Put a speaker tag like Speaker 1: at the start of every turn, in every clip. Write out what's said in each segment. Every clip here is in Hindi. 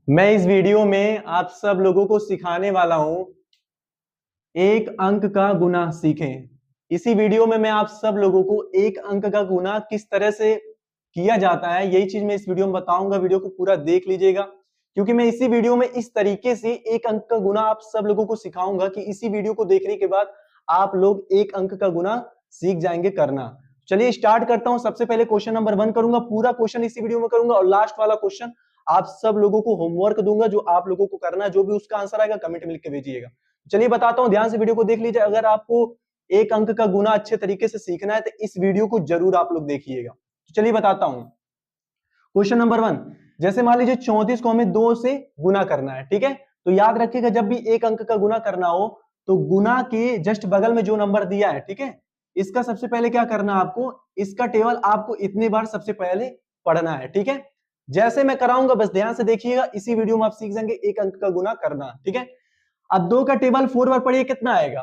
Speaker 1: मैं इस वीडियो में आप सब लोगों को सिखाने वाला हूं एक अंक का गुना सीखें। इसी वीडियो में मैं आप सब लोगों को एक अंक का गुना किस तरह से किया जाता है यही चीज मैं इस वीडियो में बताऊंगा। वीडियो को पूरा देख लीजिएगा क्योंकि मैं इसी वीडियो में इस तरीके से एक अंक का गुना आप सब लोगों को सिखाऊंगा कि इसी वीडियो को देखने के बाद आप लोग एक अंक का गुना सीख जाएंगे करना। चलिए स्टार्ट करता हूं। सबसे पहले क्वेश्चन नंबर 1 करूंगा, पूरा क्वेश्चन इसी वीडियो में करूंगा और लास्ट वाला क्वेश्चन आप सब लोगों को होमवर्क दूंगा जो आप लोगों को करना है। जो भी उसका आंसर आएगा कमेंट में लिख के भेजिएगा। चलिए बताता हूं, ध्यान से वीडियो को देख लीजिए। अगर आपको एक अंक का गुना अच्छे तरीके से सीखना है तो इस वीडियो को जरूर आप लोग देखिएगा। तो चलिए बताता हूं क्वेश्चन नंबर 1। जैसे मान लीजिए 34 को हमें 2 से गुना करना है, ठीक है। तो याद रखिएगा जब भी एक अंक का गुना करना हो तो गुना के जस्ट बगल में जो नंबर दिया है, ठीक है, इसका सबसे पहले क्या करना है आपको, इसका टेबल आपको इतनी बार सबसे पहले पढ़ना है, ठीक है। जैसे मैं कराऊंगा बस ध्यान से देखिएगा, इसी वीडियो में आप सीख जाएंगे एक अंक का गुना करना, ठीक है। अब 2 का टेबल 4 बार पढ़िए, कितना आएगा।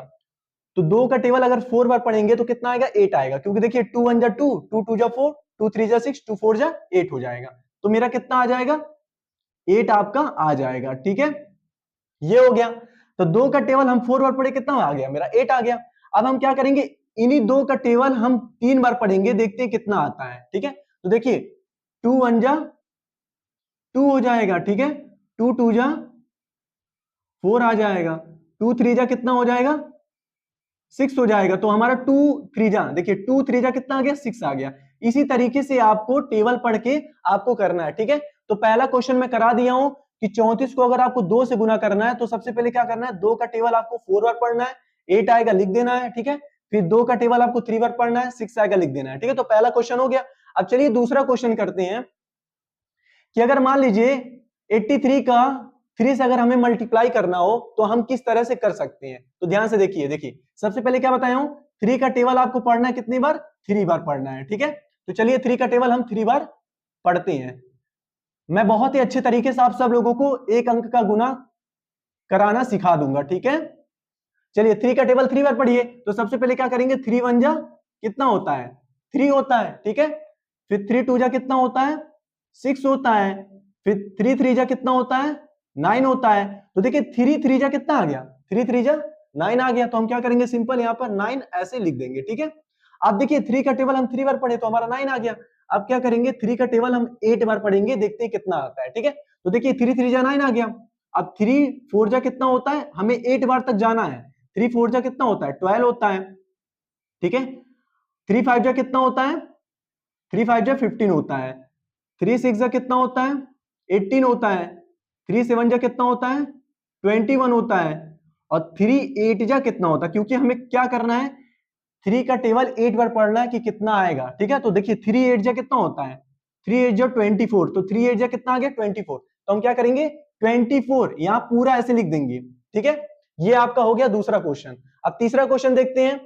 Speaker 1: तो 2 का टेबल अगर 4 बार पढ़ेंगे तो कितना आएगा, 8 आएगा। क्योंकि देखिए 2 1 जा 2, 2 2 जा 4, 2 3 जा 6, 2 4 जा 8 हो जाएगा। तो मेरा कितना आ जाएगा, 8 आपका आ जाएगा, ठीक है। ये हो गया। तो 2 का टेबल हम 4 बार पढ़े, कितना आ गया मेरा, 8 आ गया। अब हम क्या करेंगे, इन्हीं 2 का टेबल हम 3 बार पढ़ेंगे, देखते हैं कितना आता है, ठीक है। तो देखिए 2 1 जा 2 हो जाएगा, ठीक है। 2 2 जा 4 आ जाएगा। 2 3 जा कितना हो जाएगा, 6 हो जाएगा। तो हमारा 2 3 जा, देखिए 2 3 जा कितना आ गया, 6 आ गया। इसी तरीके से आपको टेबल पढ़ के आपको करना है, ठीक है। तो पहला क्वेश्चन मैं करा दिया हूं कि 34 को अगर आपको 2 से गुना करना है तो सबसे पहले क्या करना है, 2 का टेबल आपको 4 बार पढ़ना है, 8 आएगा लिख देना है, ठीक है। फिर 2 का टेबल आपको 3 बार पढ़ना है, 6 आएगा लिख देना है, ठीक है। तो पहला क्वेश्चन हो गया। अब चलिए दूसरा क्वेश्चन करते हैं कि अगर मान लीजिए 83 का 3 से अगर हमें मल्टीप्लाई करना हो तो हम किस तरह से कर सकते हैं। तो ध्यान से देखिए, देखिए सबसे पहले क्या बताया हूं, 3 का टेबल आपको पढ़ना है कितनी बार, 3 बार पढ़ना है, ठीक है। तो चलिए 3 का टेबल हम 3 बार पढ़ते हैं। मैं बहुत ही अच्छे तरीके से आप सब लोगों को एक अंक का गुना कराना सिखा दूंगा, ठीक है। चलिए 3 का टेबल 3 बार पढ़िए। तो सबसे पहले क्या करेंगे, 3 1 जा कितना होता है, 3 होता है, ठीक है। फिर 3 2 जा कितना होता है, 6 होता है। फिर 3 3 जा कितना होता है, 9 होता है। तो देखिए 3 3 जा कितना आ गया, 3 3 जा 9 आ गया। तो हम क्या करेंगे, सिंपल यहाँ पर 9 ऐसे लिख देंगे, ठीक है। अब देखिए 3 का टेबल हम 3 बार पढ़े तो हमारा 9 आ गया। अब क्या करेंगे, 3 का टेबल हम 8 बार पढ़ेंगे, देखते हैं कितना आता है, ठीक है। तो देखिए 3 3 जा 9 आ गया। अब 3 4 जा कितना होता है, हमें 8 बार तक जाना है। 3 4 जा कितना होता है, 12 होता है, ठीक है। 3 5 जा कितना होता है, 3 5 जा 15 होता है। 3 6 जा कितना होता है, 18 होता है। 3 7 जा कितना होता है, 21 होता है। और 3 8 जा कितना होता है, क्योंकि हमें क्या करना है, 3 का टेबल 8 बार पढ़ना है कि कितना आएगा, ठीक है। तो देखिए 3 8 जा कितना होता है, 3 8 जा 24। तो 3 8 जा कितना आ गया, 24। तो हम क्या करेंगे, 24 यहां पूरा ऐसे लिख देंगे, ठीक है। ये आपका हो गया दूसरा क्वेश्चन। अब तीसरा क्वेश्चन देखते हैं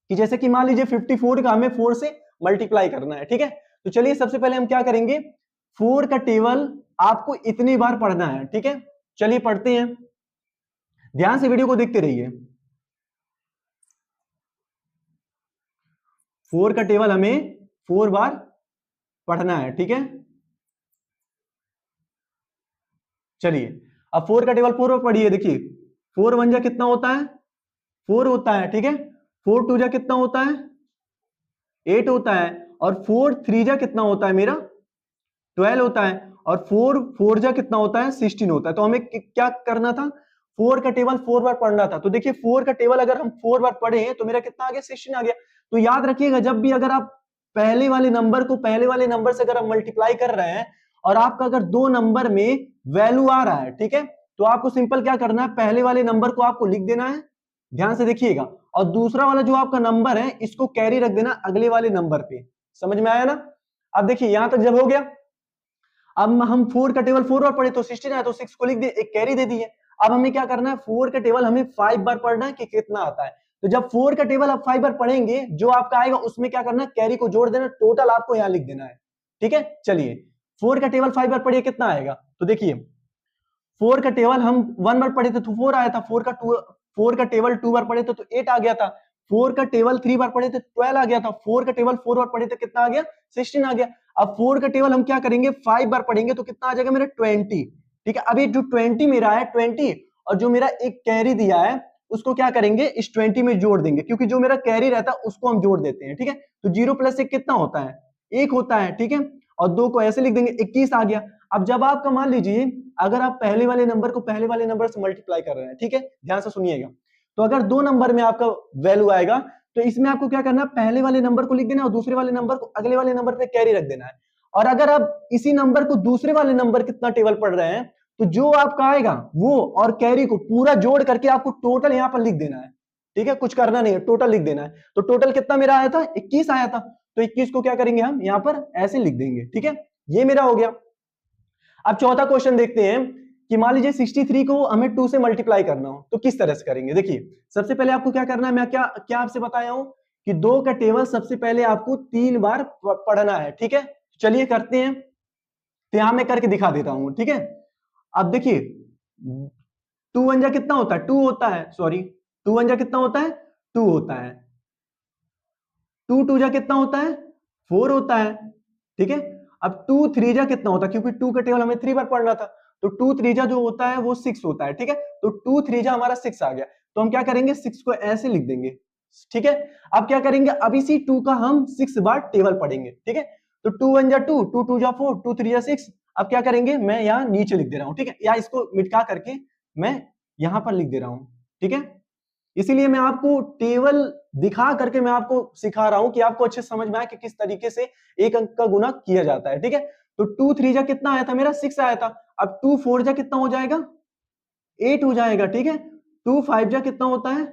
Speaker 1: कि जैसे कि मान लीजिए 54 का हमें 4 से मल्टीप्लाई करना है, ठीक है। तो चलिए सबसे पहले हम क्या करेंगे, 4 का टेबल आपको इतनी बार पढ़ना है, ठीक है। चलिए पढ़ते हैं, ध्यान से वीडियो को देखते रहिए। 4 का टेबल हमें 4 बार पढ़ना है, ठीक है। चलिए अब 4 का टेबल 4 बार पढ़िए। देखिए 4 1 जा कितना होता है, 4 होता है, ठीक है। 4 2 जा कितना होता है, 8 होता है। और 4 3 जा कितना होता है मेरा, 12 होता है। और 4 4 जा कितना होता है, 16 होता है। तो हमें क्या करना था, 4 का टेबल 4 बार पढ़ना था। तो देखिए 4 का टेबल अगर हम 4 बार पढ़े तो मेरा कितना आ गया, 16 आ गया। तो याद रखिएगा जब भी अगर आप पहले वाले नंबर को पहले वाले नंबर से अगर आप मल्टीप्लाई कर रहे हैं और आपका अगर दो नंबर में वैल्यू आ रहा है, ठीक है, तो आपको सिंपल क्या करना है, पहले वाले नंबर को आपको लिख देना है, ध्यान से देखिएगा। और दूसरा वाला जो आपका नंबर है इसको कैरी रख देना अगले वाले नंबर पे। समझ में आया ना। अब देखिए यहां तक जब हो गया, अब हम 4 का टेबल 4 बार पढ़े तो 16 आया, तो 6 को लिख दिए, एक कैरी दे दिए। अब हमें क्या करना है, 4 का टेबल हमें 5 बार पढ़ना है कि कितना आता है। तो जब 4 का टेबल आप 5 बार पढ़ेंगे जो आपका आएगा उसमें क्या करना है, कैरी को जोड़ देना, टोटल आपको यहां लिख देना है, ठीक है। चलिए 4 का टेबल 5 बार पढ़िए, कितना आएगा। तो देखिए 4 का टेबल हम 1 बार पढ़े थे तो 4 आया था। 4 का टेबल 2 बार पढ़े थे तो 8 आ गया था। 4 का टेबल 3 बार पढ़े थे 12 आ गया था। 4 का टेबल 4 बार पढ़े थे कितना आ गया, 16 आ गया। अब 4 का टेबल हम क्या करेंगे, 5 बार पढ़ेंगे तो कितना आ जाएगा मेरा, 20। ठीक है। अभी जो 20 मेरा है 20 और जो मेरा एक कैरी दिया है उसको क्या करेंगे इस 20 में जोड़ देंगे, क्योंकि जो मेरा कैरी रहता है उसको हम जोड़ देते हैं। ठीक है, तो 0 + 1 कितना होता है 1 होता है। ठीक है, और 2 को ऐसे लिख देंगे 21 आ गया। अब जब आपका मान लीजिए अगर आप पहले वाले नंबर को पहले वाले नंबर से मल्टीप्लाई कर रहे हैं, ठीक है, ध्यान से सुनिएगा, तो अगर 2 नंबर में आपका वैल्यू आएगा तो इसमें आपको क्या करना है पहले वाले नंबर को लिख देना है और दूसरे वाले नंबर को अगले वाले नंबर पे कैरी रख देना है। और अगर आप इसी नंबर को दूसरे वाले नंबर कितना टेबल पढ़ रहे हैं तो जो आपका आएगा वो और कैरी को पूरा जोड़ करके आपको टोटल यहां पर लिख देना है। ठीक है, कुछ करना नहीं है, टोटल लिख देना है। तो टोटल कितना मेरा आया था 21 आया था, तो 21 को क्या करेंगे हम यहां पर ऐसे लिख देंगे। ठीक है, ये मेरा हो गया। अब चौथा क्वेश्चन देखते हैं कि मान लीजिए 63 को हमें 2 से मल्टीप्लाई करना हो तो किस तरह से करेंगे। देखिए सबसे पहले आपको क्या करना है, मैं क्या क्या आपसे बताया हूं कि 2 का टेबल सबसे पहले आपको 3 बार पढ़ना है। ठीक है, चलिए करते हैं, तो यहां मैं करके दिखा देता हूं। ठीक है, अब देखिए 2 1 जा कितना होता है 2 होता है, सॉरी 2 1 जा कितना होता है 2 होता है, 2 2 जा कितना होता है 4 होता है। ठीक है, अब 2 3 जा कितना होता है, क्योंकि 2 का टेबल हमें 3 बार पढ़ना था, तो 2 3 जा जो होता है वो 6 होता है। ठीक है, तो 2 3 जा हमारा 6 आ गया, तो हम क्या करेंगे 6 को ऐसे लिख देंगे। ठीक है, अब क्या करेंगे अब इसी 2 का हम 6 बार टेबल पढ़ेंगे। ठीक है, तो 2 1 जा 2, 2 2 जा 4, 2 3 जा 6। अब क्या करेंगे मैं यहाँ नीचे लिख दे रहा हूं। ठीक है, या इसको मिटा करके मैं यहां पर लिख दे रहा हूं। ठीक है, इसीलिए मैं आपको टेबल दिखा करके मैं आपको सिखा रहा हूं कि आपको अच्छे समझ में आए कि किस तरीके से एक अंक का गुना किया जाता है। ठीक है, तो 2 3 जा कितना आया था मेरा 6 आया था। अब 2 4 जा कितना हो जाएगा 8 हो जाएगा। ठीक है, 2 5 जा कितना होता है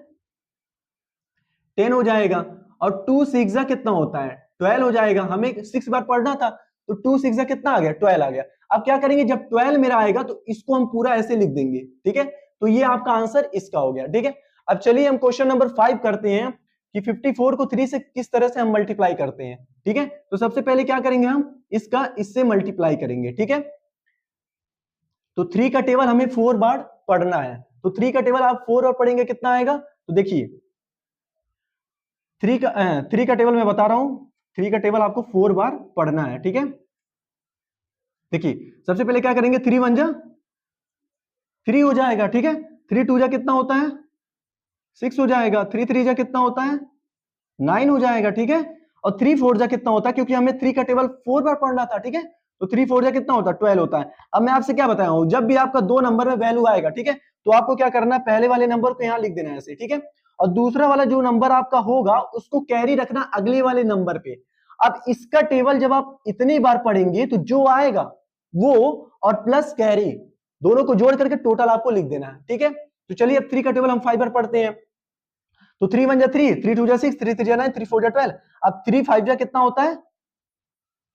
Speaker 1: 10 हो जाएगा, और 2 6 जा कितना होता है 12 हो जाएगा। हमें 6 बार पढ़ना था तो 2 6 जा कितना आ गया 12 आ गया। अब क्या करेंगे जब 12 मेरा आएगा तो इसको हम पूरा ऐसे लिख देंगे। ठीक है, तो ये आपका आंसर इसका हो गया। ठीक है, अब चलिए हम क्वेश्चन नंबर 5 करते हैं कि 54 को 3 से किस तरह से हम मल्टीप्लाई करते हैं। ठीक है, तो सबसे पहले क्या करेंगे हम इसका इससे मल्टीप्लाई करेंगे। ठीक है, तो 3 का टेबल हमें 4 बार पढ़ना है, तो 3 का टेबल आप 4 बार पढ़ेंगे कितना आएगा, तो देखिए 3 का टेबल मैं बता रहा हूं, 3 का टेबल आपको 4 बार पढ़ना है। ठीक है, देखिए सबसे पहले क्या करेंगे 3 1 जा 3 हो जाएगा। ठीक है, 3 2 जा कितना होता है 6 हो जाएगा, 3 3 जा कितना होता है 9 हो जाएगा। ठीक है, और 3 4 जा कितना होता है, क्योंकि हमें 3 का टेबल 4 बार पढ़ना था। ठीक है, तो 3 4 जा कितना होता है 12 होता है। अब मैं आपसे क्या बताया हूं, जब भी आपका 2 नंबर में वैल्यू आएगा, ठीक है, तो आपको क्या करना है पहले वाले नंबर को यहां लिख देना है ऐसे। ठीक है, और दूसरा वाला जो नंबर आपका होगा उसको कैरी रखना अगले वाले नंबर पे। अब इसका टेबल जब आप इतनी बार पढ़ेंगे तो जो आएगा वो और प्लस कैरी दोनों को जोड़ करके टोटल आपको लिख देना है। ठीक है, तो चलिए अब 3 का टेबल हम 5 बार पढ़ते हैं, तो 3 1 जा 3, 3 2 जा 6, 3 3 जा 9, 3 4 जा 12। अब 3 5 जा कितना होता है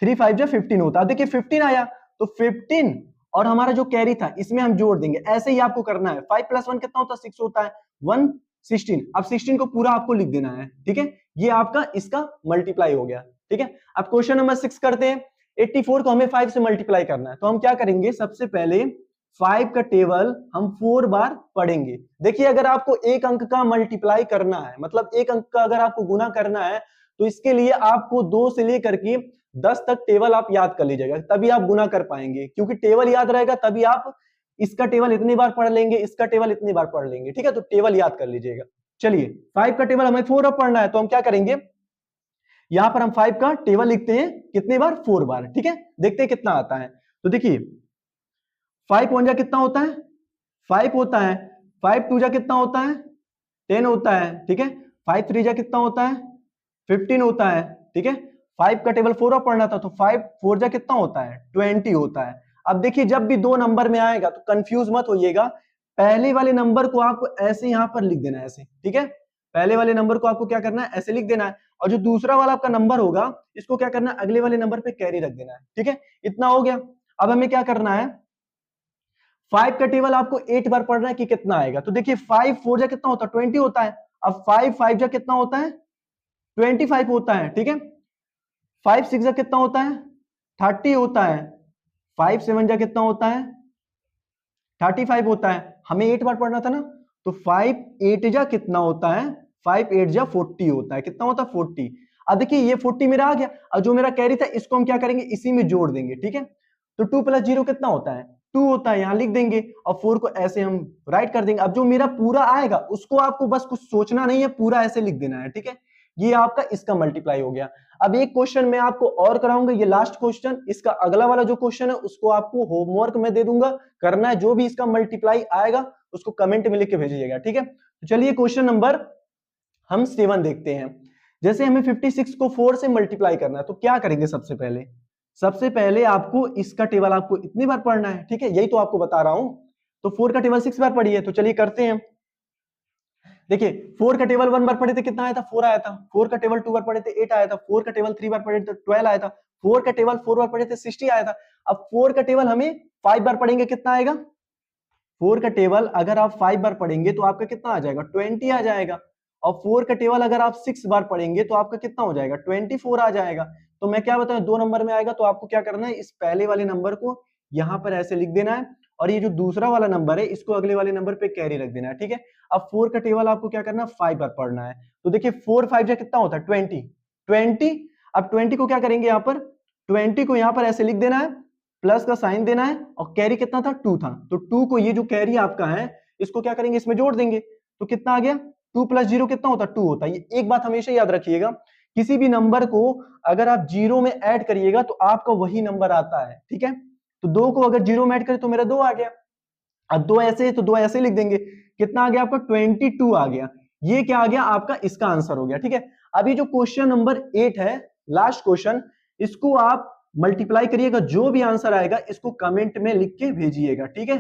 Speaker 1: 3 5 जा 15 होता है। देखिए 15 आया, तो 15 और हमारा जो कैरी था इसमें हम जोड़ देंगे। ऐसे ही आपको करना है। 5 + 1 कितना होता है 6 होता है, 1 16। अब 16 को पूरा आपको लिख देना है। ठीक है, ये आपका इसका मल्टीप्लाई हो गया। ठीक है, अब क्वेश्चन नंबर 6 करते हैं। 84 को हमें 5 से मल्टीप्लाई करना है, तो हम क्या करेंगे सबसे पहले 5 का टेबल हम 4 बार पढ़ेंगे। देखिए अगर आपको एक अंक का मल्टीप्लाई करना है, मतलब एक अंक का अगर आपको गुना करना है, तो इसके लिए आपको 2 से लेकर के 10 तक टेबल आप याद कर लीजिएगा, तभी आप गुना कर पाएंगे। क्योंकि टेबल याद रहेगा तभी आप इसका टेबल इतनी बार पढ़ लेंगे, इसका टेबल इतनी बार पढ़ लेंगे। ठीक है, तो टेबल याद कर लीजिएगा। चलिए 5 का टेबल हमें 4 बार पढ़ना है, तो हम क्या करेंगे यहां पर हम 5 का टेबल लिखते हैं कितनी बार 4 बार। ठीक है, देखते हैं कितना आता है। तो देखिए 5 1 जा कितना होता है 5 होता है, 5 2 जा कितना होता है 10 होता है। ठीक है, 5 3 जा कितना होता है 15 होता है। ठीक है, 5 का टेबल 4 बार पढ़ना था, तो 5 4 जा कितना होता है 20 होता है। अब देखिए जब भी 2 नंबर में आएगा तो कंफ्यूज मत होइएगा, पहले वाले नंबर को आपको ऐसे यहां पर लिख देना है ऐसे। ठीक है, पहले वाले नंबर को आपको क्या करना है ऐसे लिख देना है, और जो दूसरा वाला आपका नंबर होगा इसको क्या करना है अगले वाले नंबर पे कैरी रख देना है। ठीक है, इतना हो गया। अब हमें क्या करना है 5 का टेबल आपको 8 बार पढ़ना है कि कितना आएगा। तो देखिए 5 4 जा कितना होता है 20 होता है। अब 5 5 जा कितना होता है 25 होता है। ठीक है, 5 6 जा कितना होता है 30 होता है, 5 7 जा कितना होता है 35 होता है। हमें 8 बार पढ़ना था ना, तो 5 8 जा कितना होता है 5 8 जा 40 होता है। कितना होता है 40। अब देखिए ये 40 मेरा आ गया, और जो मेरा कैरी था इसको हम क्या करेंगे इसी में जोड़ देंगे। ठीक है, तो 2 + 0 कितना होता है 2 होता है, यहां लिख देंगे और 4 को ऐसे हम राइट कर देंगे। अब जो मेरा पूरा आएगा उसको आपको बस कुछ सोचना नहीं है, पूरा ऐसे लिख देना है, ठीक है। ये आपका इसका मल्टीप्लाई हो गया। अब एक क्वेश्चन मैं आपको और कराऊंगा, ये लास्ट क्वेश्चन, इसका अगला वाला जो क्वेश्चन है उसको आपको होमवर्क में दे दूंगा, करना है। जो भी इसका मल्टीप्लाई आएगा उसको कमेंट में लिख के भेजिएगा, ठीक है। तो चलिए क्वेश्चन नंबर हम 7 देखते हैं। जैसे हमें 56 को 4 से मल्टीप्लाई करना है तो क्या करेंगे? सबसे पहले आपको इसका टेबल आपको इतनी बार पढ़ना है, ठीक है, यही तो आपको बता रहा हूं। तो 4 का टेबल 6 बार पढ़िए, तो चलिए करते हैं। देखिए 4 का टेबल 1 बार पढ़े थे, कितना आया था? 4 आया था। 4 का टेबल 2 बार पढ़े थे, 8 आया था। 4 का टेबल 3 बार पढ़े थे, 12 आया था। 4 का टेबल 4 बार पढ़े थे, 60 आया था। अब 4 का टेबल हमें 5 बार पढ़ेंगे, कितना आएगा? 4 का टेबल अगर आप 5 बार पढ़ेंगे तो आपका कितना आ जाएगा? 20 आ जाएगा। और 4 का टेबल अगर आप 6 बार पढ़ेंगे तो आपका कितना हो जाएगा? 24 आ जाएगा। तो मैं क्या बताऊं, 2 नंबर में आएगा तो आपको क्या करना है, इस पहले वाले नंबर को यहां पर ऐसे लिख देना है और ये जो दूसरा वाला नंबर है इसको अगले वाले नंबर पे कैरी रख देना है, ठीक है। अब 4 का टेबल आपको क्या करना है? 5 बार पढ़ना है। तो देखिए 4 5 जा कितना होता है? 20। अब 20 को क्या करेंगे, यहां पर 20 को यहां पर ऐसे लिख देना है, प्लस का साइन देना है और कैरी कितना था? 2 था। तो 2 को, ये जो कैरी आपका है इसको क्या करेंगे, इसमें जोड़ देंगे। तो कितना आ गया? 2 + 0 कितना होता है? 2 होता है। ये एक बात हमेशा याद रखिएगा, किसी भी नंबर को अगर आप 0 में ऐड करिएगा तो आपका वही नंबर आता है, ठीक है। तो 2 को अगर 0 में ऐड करें तो मेरा 2 आ गया। अब 2 ऐसे है तो 2 ऐसे लिख देंगे। कितना आ गया आपका? 22 आ गया। ये क्या आ गया आपका? इसका आंसर हो गया, ठीक है। अभी जो क्वेश्चन नंबर 8 है, लास्ट क्वेश्चन, इसको आप मल्टीप्लाई करिएगा, जो भी आंसर आएगा इसको कमेंट में लिख के भेजिएगा, ठीक है।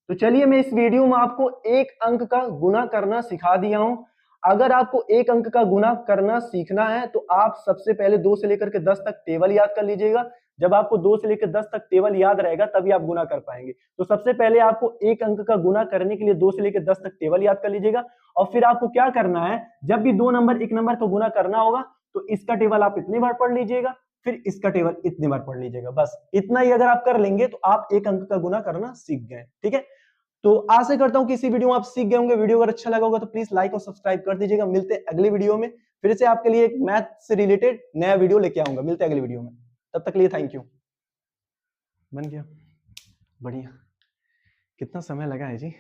Speaker 1: तो चलिए मैं इस वीडियो में आपको एक अंक का गुना करना सिखा दिया हूं। अगर आपको एक अंक का गुना करना सीखना है तो आप सबसे पहले 2 से लेकर के 10 तक टेबल याद कर लीजिएगा। जब आपको 2 से लेकर 10 तक टेबल याद रहेगा तभी आप गुना कर पाएंगे। तो सबसे पहले आपको एक अंक का गुना करने के लिए 2 से लेकर 10 तक टेबल याद कर लीजिएगा और फिर आपको क्या करना है, जब भी 2 नंबर एक नंबर को गुना करना होगा तो इसका टेबल आप इतनी बार पढ़ लीजिएगा, फिर इसका टेबल इतनी बार पढ़ लीजिएगा। बस इतना ही अगर आप कर लेंगे तो आप एक अंक का गुना करना सीख गए, ठीक है। तो आशा करता हूं कि इसी वीडियो में आप सीख गए होंगे। वीडियो अगर अच्छा लगा होगा तो प्लीज लाइक और सब्सक्राइब कर दीजिएगा। मिलते हैं अगले वीडियो में, फिर से आपके लिए एक मैथ से रिलेटेड नया वीडियो लेके आऊंगा। मिलते हैं अगले वीडियो में, तब तक के लिए थैंक यू। बन गया, बढ़िया। कितना समय लगा है जी।